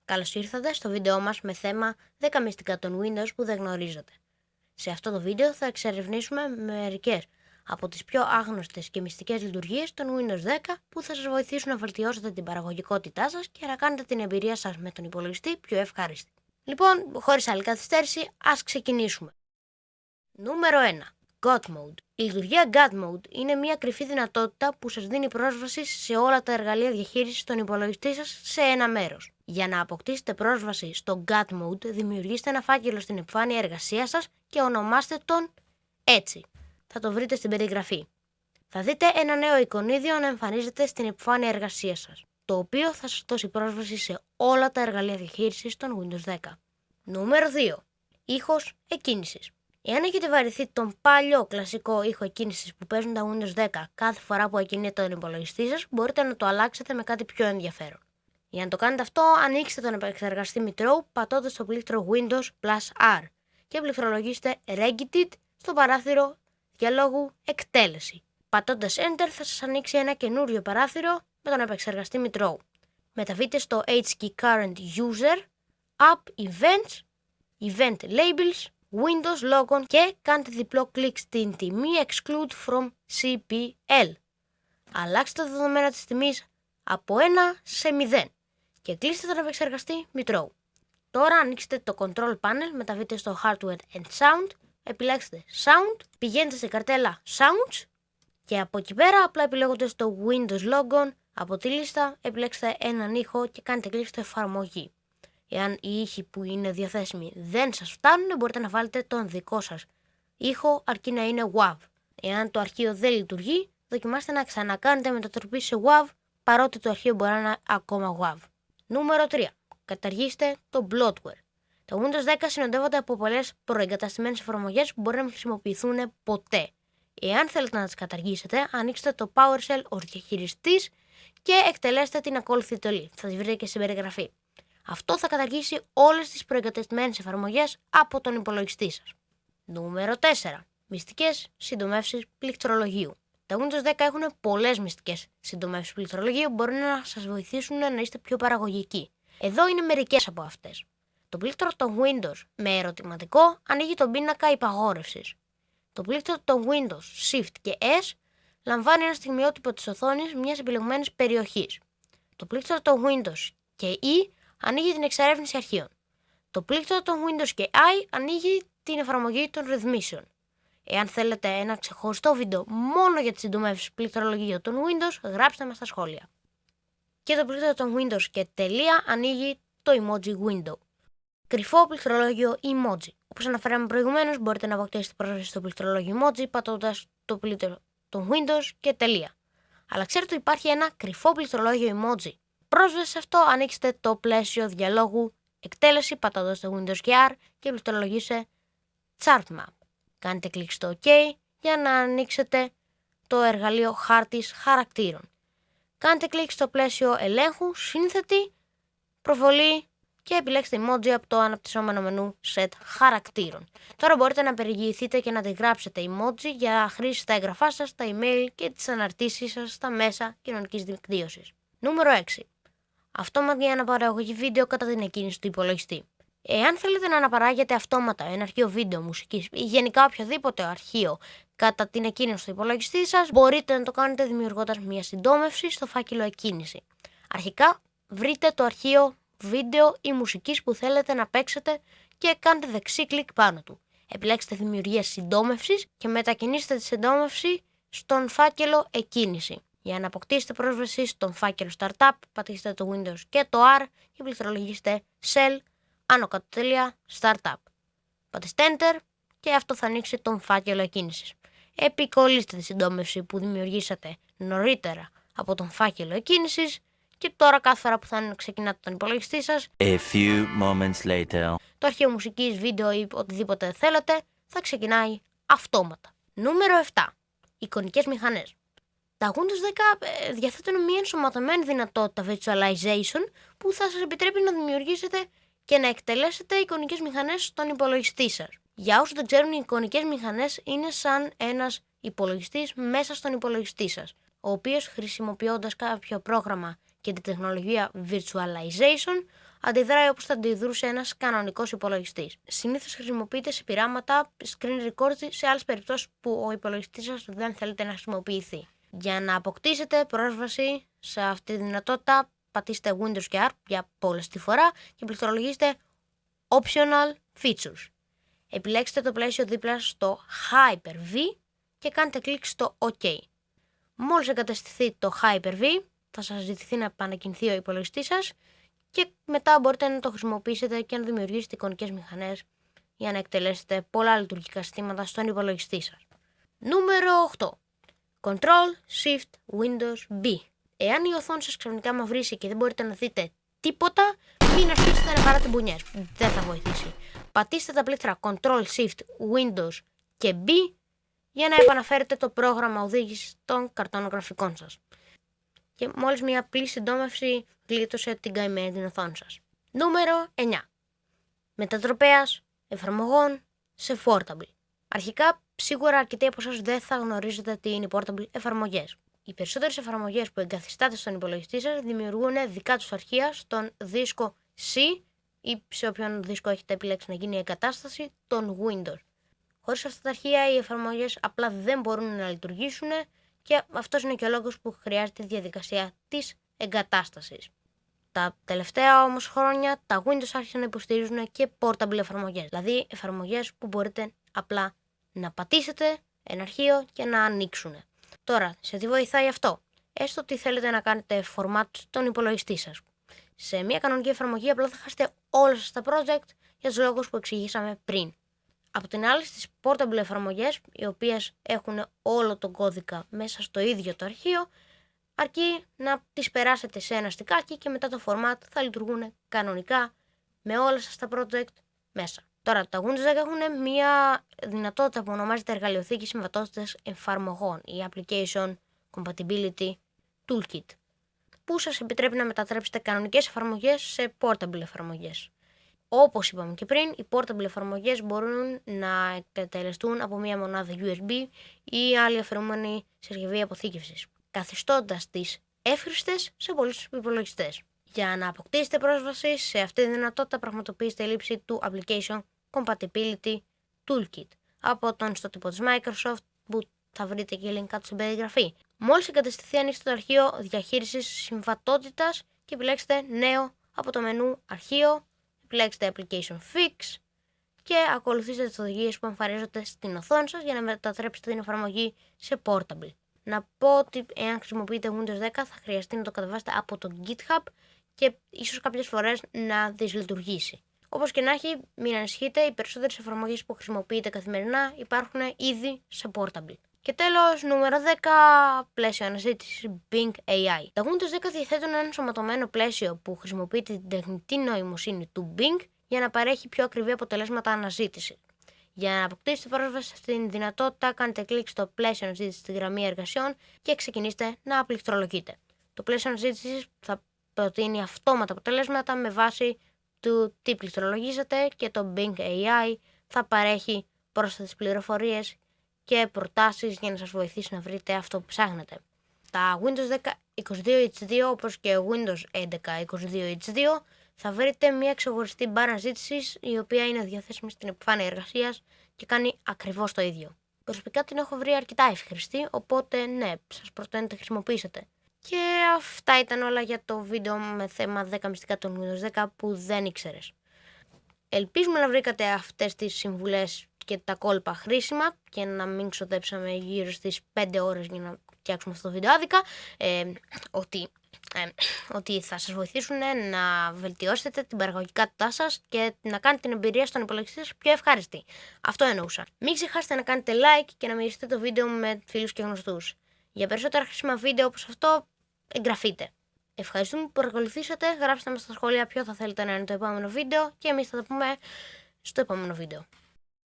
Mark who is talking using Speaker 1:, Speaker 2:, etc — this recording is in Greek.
Speaker 1: Καλώς ήρθατε στο βίντεό μας με θέμα 10 μυστικά των Windows που δεν γνωρίζετε. Σε αυτό το βίντεο θα εξερευνήσουμε μερικές από τις πιο άγνωστες και μυστικές λειτουργίες των Windows 10 που θα σας βοηθήσουν να βελτιώσετε την παραγωγικότητά σας και να κάνετε την εμπειρία σας με τον υπολογιστή πιο ευχάριστη. Λοιπόν, χωρίς άλλη καθυστέρηση, ας ξεκινήσουμε. Νούμερο 1. God Mode. Η λειτουργία God Mode είναι μια κρυφή δυνατότητα που σας δίνει πρόσβαση σε όλα τα εργαλεία διαχείρισης των υπολογιστή σας σε ένα μέρος. Για να αποκτήσετε πρόσβαση στο God Mode, δημιουργήστε ένα φάκελο στην επιφάνεια εργασίας σας και ονομάστε τον έτσι. Θα το βρείτε στην περιγραφή. Θα δείτε ένα νέο εικονίδιο να εμφανίζεται στην επιφάνεια εργασίας σας, το οποίο θα σας δώσει πρόσβαση σε όλα τα εργαλεία διαχείρισης των Windows 10. Νούμερο 2. Ήχος εκκίνησης. Εάν έχετε βαρεθεί τον παλιό κλασικό ήχο εκκίνησης που παίζουν τα Windows 10 κάθε φορά που ακινείτε τον υπολογιστή σας, μπορείτε να το αλλάξετε με κάτι πιο ενδιαφέρον. Για να το κάνετε αυτό, ανοίξτε τον επεξεργαστή Micro πατώντας το πλήκτρο Windows + R και πληκτρολογήστε Regedit στο παράθυρο διαλόγου Εκτέλεση. Πατώντας Enter θα σας ανοίξει ένα καινούριο παράθυρο με τον επεξεργαστή Micro. Μεταβείτε στο HKey Current User, App Events, Event Labels, Windows Logon και κάντε διπλό κλικ στην τιμή Exclude from CPL. Αλλάξτε τα δεδομένα της τιμής από 1 σε 0 και κλείστε τον επεξεργαστή Micro. Τώρα ανοίξτε το Control Panel, μεταβείτε στο Hardware and Sound, επιλέξτε Sound, πηγαίνετε στην καρτέλα Sounds και από εκεί πέρα απλά επιλέγοντας το Windows Logon από τη λίστα επιλέξτε έναν ήχο και κάντε κλικ στο εφαρμογή. Εάν οι ήχοι που είναι διαθέσιμοι δεν σας φτάνουν, μπορείτε να βάλετε τον δικό σας ήχο αρκεί να είναι WAV. Εάν το αρχείο δεν λειτουργεί, δοκιμάστε να ξανακάνετε μετατροπή σε WAV, παρότι το αρχείο μπορεί να είναι ακόμα WAV. Νούμερο 3. Καταργήστε το bloatware. Το Windows 10 συνοδεύονται από πολλές προεγκαταστημένες εφαρμογές που μπορεί να μην χρησιμοποιηθούν ποτέ. Εάν θέλετε να τις καταργήσετε, ανοίξτε το PowerShell ως διαχειριστής και εκτελέστε την ακόλουθη εντολή. Θα τη βρείτε και στην περιγραφή. Αυτό θα καταργήσει όλες τις προεγκατεστημένες εφαρμογές από τον υπολογιστή σας. Νούμερο 4. Μυστικές συντομεύσεις πληκτρολογίου. Τα Windows 10 έχουν πολλές μυστικές συντομεύσεις πληκτρολογίου που μπορούν να σας βοηθήσουν να είστε πιο παραγωγικοί. Εδώ είναι μερικές από αυτές. Το πλήκτρο των Windows με ερωτηματικό ανοίγει τον πίνακα υπαγόρευσης. Το πλήκτρο των Windows Shift και S λαμβάνει ένα στιγμιότυπο της οθόνης μιας επιλεγμένης περιοχής. Το πλήκτρο των Windows και E ανοίγει την εξερεύνηση αρχείων. Το πλήκτρο των Windows και I ανοίγει την εφαρμογή των ρυθμίσεων. Εάν θέλετε ένα ξεχωριστό βίντεο μόνο για τις συντομεύσεις πληκτρολογίου των Windows, γράψτε μας στα σχόλια. Και το πλήκτρο των Windows και τελεία ανοίγει το emoji window. Κρυφό πληκτρολόγιο emoji. Όπως αναφέραμε προηγουμένως, μπορείτε να αποκτήσετε πρόσβαση στο πληκτρολόγιο emoji πατώντας το πλήκτρο των Windows και τελεία. Αλλά ξέρετε ότι υπάρχει ένα κρυφό πληκτρολόγιο emoji. Πρόσβαση σε αυτό, ανοίξτε το πλαίσιο διαλόγου Εκτέλεση πατώντας το Windows και R και πληκτρολογήστε Chart Map. Κάντε κλικ στο OK για να ανοίξετε το εργαλείο χάρτης χαρακτήρων. Κάντε κλικ στο πλαίσιο ελέγχου, σύνθετη, προβολή και επιλέξτε emoji από το αναπτυσσόμενο μενού Set χαρακτήρων. Τώρα μπορείτε να περιηγηθείτε και να αντιγράψετε emoji για χρήση στα έγγραφά σας, στα email και τις αναρτήσεις σας στα μέσα κοινωνικής δικτύωσης. Νούμερο 6. Αυτόματη αναπαραγωγή βίντεο κατά την εκκίνηση του υπολογιστή. Εάν θέλετε να αναπαράγετε αυτόματα ένα αρχείο βίντεο, μουσικής ή γενικά οποιοδήποτε αρχείο κατά την εκκίνηση του υπολογιστή σας, μπορείτε να το κάνετε δημιουργώντας μια συντόμευση στο φάκελο εκκίνηση. Αρχικά βρείτε το αρχείο βίντεο ή μουσικής που θέλετε να παίξετε και κάντε δεξί κλικ πάνω του. Επιλέξτε δημιουργία συντόμευσης και μετακινήστε τη συντόμευση στον φάκελο εκκίνηση. Για να αποκτήσετε πρόσβαση στον φάκελο Startup, πατήστε το Windows και το R και πληκτρολογήστε Shell άνω κάτω τελεία Startup. Πατήστε Enter και αυτό θα ανοίξει τον φάκελο εκκίνησης. Επικολλήστε τη συντόμευση που δημιουργήσατε νωρίτερα από τον φάκελο εκκίνησης και τώρα κάθε φορά που θα ξεκινάτε τον υπολογιστή σας, το αρχείο μουσικής, βίντεο ή οτιδήποτε θέλετε θα ξεκινάει αυτόματα. Νούμερο 7. Εικονικές μηχανές. Τα Windows 10 διαθέτουν μια ενσωματωμένη δυνατότητα virtualization που θα σας επιτρέπει να δημιουργήσετε και να εκτελέσετε εικονικές μηχανές στον υπολογιστή σας. Για όσους δεν ξέρουν, οι εικονικές μηχανές είναι σαν ένας υπολογιστής μέσα στον υπολογιστή σας, ο οποίος χρησιμοποιώντας κάποιο πρόγραμμα και τη τεχνολογία virtualization αντιδράει όπως θα αντιδρούσε ένας κανονικός υπολογιστής. Συνήθως χρησιμοποιείται σε πειράματα screen recording σε άλλες περιπτώσεις που ο υπολογιστής σας δεν θέλετε να χρησιμοποιηθεί. Για να αποκτήσετε πρόσβαση σε αυτή τη δυνατότητα, πατήστε Windows και R για πολλωστή φορά και πληκτρολογήστε Optional Features. Επιλέξτε το πλαίσιο δίπλα στο Hyper-V και κάντε κλικ στο OK. Μόλις εγκαταστηθεί το Hyper-V, θα σας ζητηθεί να επανακινηθεί ο υπολογιστής σας και μετά μπορείτε να το χρησιμοποιήσετε και να δημιουργήσετε εικονικές μηχανές για να εκτελέσετε πολλά λειτουργικά συστήματα στον υπολογιστή σας. Νούμερο 8. Ctrl-Shift-Windows-B. Εάν η οθόνη σας ξαφνικά μαυρίσει και δεν μπορείτε να δείτε τίποτα, μην αρχίσετε να παράτε μπουνιές. Δεν θα βοηθήσει. Πατήστε τα πλήκτρα Ctrl-Shift-Windows και B για να επαναφέρετε το πρόγραμμα οδήγησης των καρτών γραφικών σας. Και μόλις μια απλή συντόμευση γλίτωσε την καημένη την οθόνη σας. Νούμερο 9. Μετατροπέας εφαρμογών σε Portable. Αρχικά, σίγουρα αρκετοί από εσάς δεν θα γνωρίζετε τι είναι οι Portable εφαρμογές. Οι περισσότερες εφαρμογές που εγκαθιστάτε στον υπολογιστή σας δημιουργούν δικά τους αρχεία στον δίσκο C ή σε όποιον δίσκο έχετε επιλέξει να γίνει η εγκατάσταση των Windows. Χωρίς αυτά τα αρχεία, οι εφαρμογές απλά δεν μπορούν να λειτουργήσουν και αυτός είναι και ο λόγος που χρειάζεται η διαδικασία της εγκατάστασης. Τα τελευταία όμως χρόνια τα Windows άρχισαν να υποστηρίζουν και portable εφαρμογές, δηλαδή εφαρμογές που μπορείτε απλά να πατήσετε ένα αρχείο και να ανοίξουν. Τώρα, σε τι βοηθάει αυτό? Έστω ότι θέλετε να κάνετε format τον υπολογιστή σας. Σε μια κανονική εφαρμογή απλά θα χάσετε όλα σας τα project για τους λόγους που εξηγήσαμε πριν. Από την άλλη, στις portable εφαρμογές, οι οποίες έχουν όλο τον κώδικα μέσα στο ίδιο το αρχείο, αρκεί να τις περάσετε σε ένα στικάκι και μετά το format θα λειτουργούν κανονικά με όλα σας τα project μέσα. Τώρα, τα Windows 10 έχουν μια δυνατότητα που ονομάζεται εργαλειοθήκη συμβατότητας εφαρμογών, η Application Compatibility Toolkit, που σας επιτρέπει να μετατρέψετε κανονικές εφαρμογές σε portable εφαρμογές. Όπως είπαμε και πριν, οι portable εφαρμογές μπορούν να εκτελεστούν από μια μονάδα USB ή άλλη αφαιρούμενη συσκευή αποθήκευσης, καθιστώντας τις εύχριστες σε πολλούς υπολογιστές. Για να αποκτήσετε πρόσβαση σε αυτή τη δυνατότητα, πραγματοποιήστε λήψη του Application Compatibility Toolkit από τον ιστότοπο της Microsoft, που θα βρείτε και link κάτω στην περιγραφή. Μόλις εγκαταστηθεί, ανοίξτε το αρχείο διαχείρισης συμβατότητας και επιλέξτε νέο από το μενού αρχείο. Επιλέξτε Application Fix και ακολουθήστε τις οδηγίες που εμφανίζονται στην οθόνη σας για να μετατρέψετε την εφαρμογή σε portable. Να πω ότι εάν χρησιμοποιείτε Windows 10 θα χρειαστεί να το κατεβάσετε από το GitHub και ίσως κάποιες φορές να δυσλειτουργήσει. Όπως και να έχει, μην ανησυχείτε, οι περισσότερες εφαρμογές που χρησιμοποιείτε καθημερινά υπάρχουν ήδη σε portable. Και τέλος, νούμερο 10, πλαίσιο αναζήτησης Bing AI. Τα Windows 10 διαθέτουν ένα ενσωματωμένο πλαίσιο που χρησιμοποιεί την τεχνητή νοημοσύνη του Bing για να παρέχει πιο ακριβή αποτελέσματα αναζήτηση. Για να αποκτήσετε πρόσβαση σε αυτήν την δυνατότητα, κάντε κλικ στο πλαίσιο αναζήτησης στη γραμμή εργασιών και ξεκινήστε να πληκτρολογείτε. Το πλαίσιο αναζήτησης θα προτείνει αυτόματα αποτελέσματα με βάση του τι πληκτρολογίζετε και το Bing AI θα παρέχει πρόσθετες πληροφορίες και προτάσεις για να σας βοηθήσει να βρείτε αυτό που ψάχνετε. Τα Windows 10 22H2 όπως και Windows 11 22H2 θα βρείτε μια ξεχωριστή μπάρα αναζήτησης η οποία είναι διαθέσιμη στην επιφάνεια εργασίας και κάνει ακριβώς το ίδιο. Προσωπικά την έχω βρει αρκετά εύχρηστη, οπότε ναι, σας προτείνω να τη χρησιμοποιήσετε. Και αυτά ήταν όλα για το βίντεο με θέμα 10 μυστικά των Windows 10 που δεν ήξερες. Ελπίζουμε να βρήκατε αυτές τις συμβουλές και τα κόλπα χρήσιμα και να μην ξοδέψαμε γύρω στις 5 ώρες για να φτιάξουμε αυτό το βίντεο άδικα, ότι θα σας βοηθήσουν να βελτιώσετε την παραγωγικότητά σας και να κάνετε την εμπειρία στον υπολογιστή σας πιο ευχάριστη. Αυτό εννοούσα. Μην ξεχάσετε να κάνετε like και να μοιραστείτε το βίντεο με φίλους και γνωστούς. Για περισσότερα χρήσιμα βίντεο όπως αυτό, εγγραφείτε. Ευχαριστούμε που παρακολουθήσατε, γράψτε μας στα σχόλια ποιο θα θέλετε να είναι το επόμενο βίντεο και εμείς θα τα πούμε στο επόμενο βίντεο.